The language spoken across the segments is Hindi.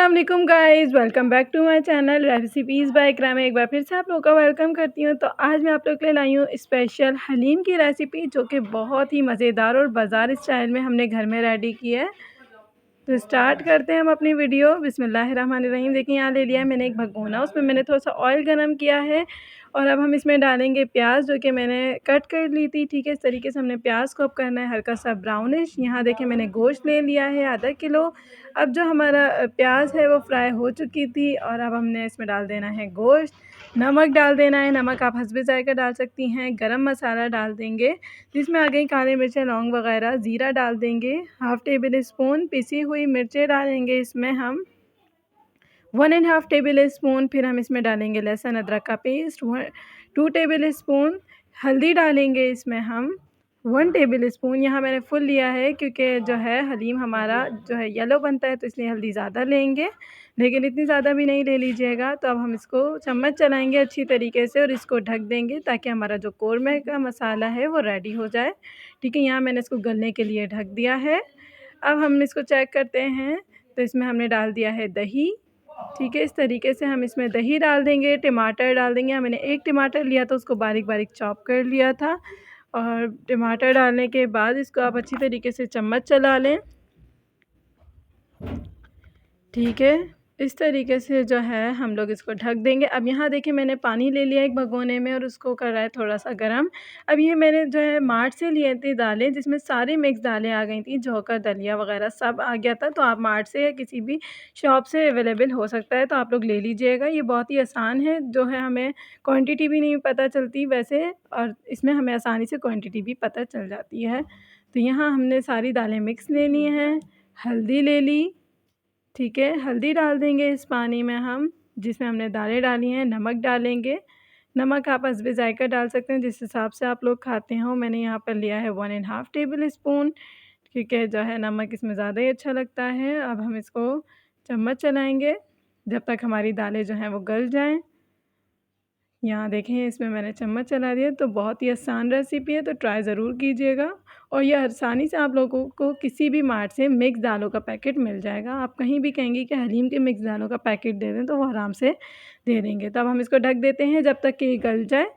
अस्सलाम वालेकुम guys, welcome back to my channel recipes by Iqra में एक बार फिर से आप लोगों का वेलकम करती हूँ। तो आज मैं आप लोग के लिए लाई हूँ स्पेशल हलीम की रेसिपी, जो कि बहुत ही मज़ेदार और बाज़ार स्टाइल में हमने घर में रेडी की है। तो स्टार्ट करते हैं हम अपनी वीडियो। बिस्मिल्लाहिर्रहमानिर्रहीम। देखिए, यहाँ ले लिया है मैंने एक भगोना, उसमें मैंने थोड़ा सा ऑयल गरम किया है और अब हम इसमें डालेंगे प्याज, जो कि मैंने कट कर ली थी। ठीक है, इस तरीके से हमने प्याज को अब करना है हल्का सा ब्राउनिश। यहाँ देखिए मैंने गोश्त ले लिया है आधा किलो। अब जो हमारा प्याज है वो फ्राई हो चुकी थी और अब हमने इसमें डाल देना है गोश्त। नमक डाल देना है, नमक आप हस्बे ज़ायक़ा डाल सकती हैं। गरम मसाला डाल देंगे, जिसमें आ गई काली मिर्चें, लौंग वगैरह। ज़ीरा डाल देंगे, हाफ़ टेबल स्पून पिसी हुई मिर्चें डालेंगे इसमें हम 1½ टेबल स्पून। फिर हम इसमें डालेंगे लहसुन अदरक का पेस्ट 2 टेबल स्पून। हल्दी डालेंगे इसमें हम 1 टेबल स्पून। यहाँ मैंने फुल लिया है क्योंकि जो है हलीम हमारा जो है येलो बनता है, तो इसलिए हल्दी ज़्यादा लेंगे, लेकिन इतनी ज़्यादा भी नहीं ले लीजिएगा। तो अब हम इसको चम्मच चलाएंगे अच्छी तरीके से और इसको ढक देंगे ताकि हमारा जो कोरमा का मसाला है वो रेडी हो जाए। ठीक है, यहाँ मैंने इसको गलने के लिए ढक दिया है। अब हम इसको चेक करते हैं, तो इसमें हमने डाल दिया है दही। ठीक है, इस तरीके से हम इसमें दही डाल देंगे, टमाटर डाल देंगे। मैंने एक टमाटर लिया था, उसको बारीक बारीक चॉप कर लिया था। और टमाटर डालने के बाद इसको आप अच्छी तरीके से चम्मच चला लें। ठीक है, इस तरीके से जो है हम लोग इसको ढक देंगे। अब यहाँ देखिए मैंने पानी ले लिया एक भगोने में और उसको कर रहा है थोड़ा सा गर्म। अब ये मैंने जो है मार्ट से लिए थे दालें, जिसमें सारी मिक्स दालें आ गई थी, जौकर दलिया वगैरह सब आ गया था। तो आप मार्ट से या किसी भी शॉप से अवेलेबल हो सकता है, तो आप लोग ले लीजिएगा। ये बहुत ही आसान है, जो है हमें क्वान्टिटी भी नहीं पता चलती वैसे, और इसमें हमें आसानी से क्वान्टिटी भी पता चल जाती है। तो यहाँ हमने सारी दालें मिक्स ले ली हैं। हल्दी ले ली। ठीक है, हल्दी डाल देंगे इस पानी में हम, जिसमें हमने दालें डाली हैं। नमक डालेंगे, नमक आप हस्बे ज़ायक़ा डाल सकते हैं, जिस हिसाब से आप लोग खाते हो। मैंने यहाँ पर लिया है 1½ टेबल स्पून, क्योंकि जो है नमक इसमें ज़्यादा ही अच्छा लगता है। अब हम इसको चम्मच चलाएँगे जब तक हमारी दालें जो हैं वो गल जाएँ। यहाँ देखें, इसमें मैंने चम्मच चला दिया। तो बहुत ही आसान रेसिपी है, तो ट्राई ज़रूर कीजिएगा। और ये आसानी से आप लोगों को किसी भी मार्ट से मिक्स दालों का पैकेट मिल जाएगा। आप कहीं भी कहेंगे कि हलीम के मिक्स दालों का पैकेट दे दें, तो वो आराम से दे देंगे। तो अब हम इसको ढक देते हैं जब तक कि ये गल जाए।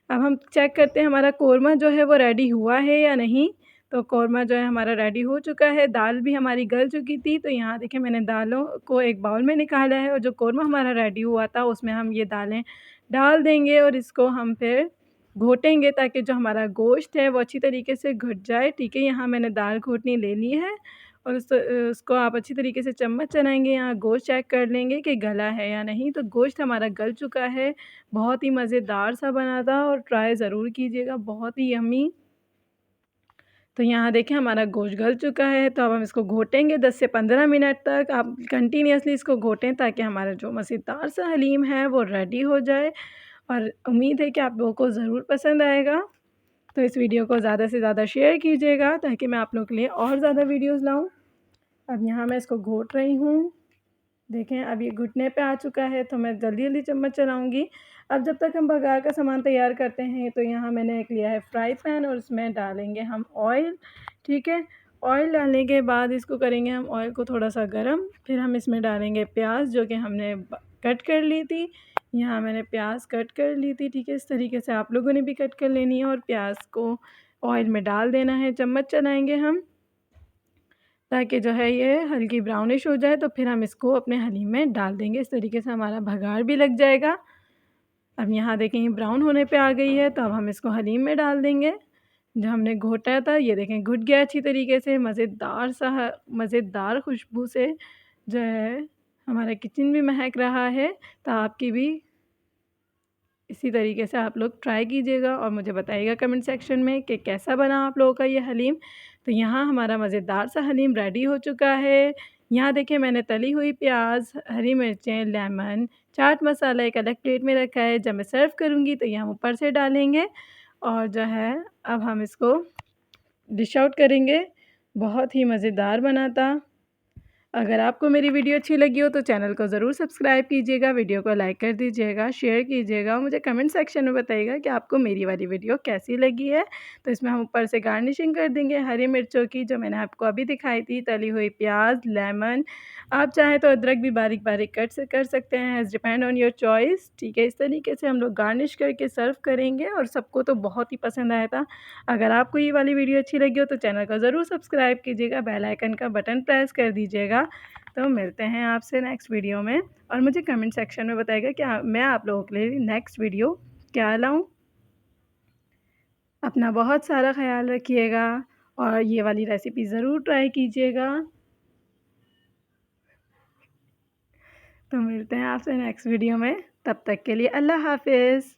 अब हम चेक करते हैं हमारा कोरमा जो है वो रेडी हुआ है या नहीं। तो कोरमा जो है हमारा रेडी हो चुका है, दाल भी हमारी गल चुकी थी। तो यहाँ देखिए मैंने दालों को एक बाउल में निकाला है और जो कोरमा हमारा रेडी हुआ था उसमें हम ये दालें डाल देंगे और इसको हम फिर घोटेंगे, ताकि जो हमारा गोश्त है वो अच्छी तरीके से घुट जाए। ठीक है, यहाँ मैंने दाल घोटनी ले ली है और उसको आप अच्छी तरीके से चम्मच चलाएँगे। यहाँ गोश्त चेक कर लेंगे कि गला है या नहीं। तो गोश्त हमारा गल चुका है, बहुत ही मज़ेदार सा बना था और ट्राई ज़रूर कीजिएगा, बहुत ही यम्मी। तो यहाँ देखें हमारा गोश्त गल चुका है। तो अब हम इसको घोटेंगे 10 से 15 मिनट तक। आप कंटिन्यूअसली इसको घोटें ताकि हमारा जो मज़ेदार सा हलीम है वो रेडी हो जाए। और उम्मीद है कि आप लोगों को ज़रूर पसंद आएगा। तो इस वीडियो को ज़्यादा से ज़्यादा शेयर कीजिएगा ताकि मैं आप लोगों के लिए और ज़्यादा वीडियोज़ लाऊँ। अब यहाँ मैं इसको घोट रही हूँ। देखें, अब ये घुटने पे आ चुका है, तो मैं जल्दी-जल्दी चम्मच चलाऊँगी। अब जब तक हम बघार का सामान तैयार करते हैं, तो यहाँ मैंने एक लिया है फ्राई पैन और उसमें डालेंगे हम ऑयल। ठीक है, ऑयल डालने के बाद इसको करेंगे हम ऑयल को थोड़ा-सा गरम। फिर हम इसमें डालेंगे प्याज़, जो कि हमने कट कर ली थी। यहाँ मैंने प्याज़ कट कर ली थी। ठीक है, इस तरीके से आप लोगों ने भी कट कर लेनी है और प्याज़ को ऑयल में डाल देना है। चम्मच चलाएँगे हम ताकि जो है ये हल्की ब्राउनिश हो जाए। तो फिर हम इसको अपने हलीम में डाल देंगे। इस तरीके से हमारा बघार भी लग जाएगा। अब यहाँ देखें ये ब्राउन होने पे आ गई है, तो अब हम इसको हलीम में डाल देंगे। जो हमने घोटा था, ये देखें घुट गया अच्छी तरीके से। मज़ेदार खुशबू से जो है हमारा किचन भी महक रहा है। तो आपकी भी इसी तरीके से आप लोग ट्राई कीजिएगा और मुझे बताइएगा कमेंट सेक्शन में कि कैसा बना आप लोगों का ये हलीम। तो यहाँ हमारा मज़ेदार सा हलीम रेडी हो चुका है। यहाँ देखिए मैंने तली हुई प्याज, हरी मिर्चें, लेमन, चाट मसाला एक अलग प्लेट में रखा है। जब मैं सर्व करूँगी तो यहाँ ऊपर से डालेंगे और जो है अब हम इसको डिश आउट करेंगे। बहुत ही मज़ेदार बना था। अगर आपको मेरी वीडियो अच्छी लगी हो तो चैनल को ज़रूर सब्सक्राइब कीजिएगा, वीडियो को लाइक कर दीजिएगा, शेयर कीजिएगा और मुझे कमेंट सेक्शन में बताइएगा कि आपको मेरी वाली वीडियो कैसी लगी है। तो इसमें हम ऊपर से गार्निशिंग कर देंगे हरी मिर्चों की, जो मैंने आपको अभी दिखाई थी, तली हुई प्याज़, लेमन, आप चाहें तो अदरक भी बारीक-बारीक कट से कर सकते हैं, it's depend on your choice. ठीक है, इस तरीके से हम लोग गार्निश करके सर्व करेंगे और सबको तो बहुत ही पसंद आया था। अगर आपको ये वाली वीडियो अच्छी लगी हो तो चैनल को ज़रूर सब्सक्राइब कीजिएगा, बेल आइकन का बटन प्रेस कर दीजिएगा। तो मिलते हैं आपसे नेक्स्ट वीडियो में और मुझे कमेंट सेक्शन में बताइएगा कि मैं आप लोगों के लिए नेक्स्ट वीडियो क्या लाऊँ। अपना बहुत सारा ख़्याल रखिएगा और ये वाली रेसिपी ज़रूर ट्राई कीजिएगा। तो मिलते हैं आपसे नेक्स्ट वीडियो में, तब तक के लिए अल्लाह हाफ़िज़।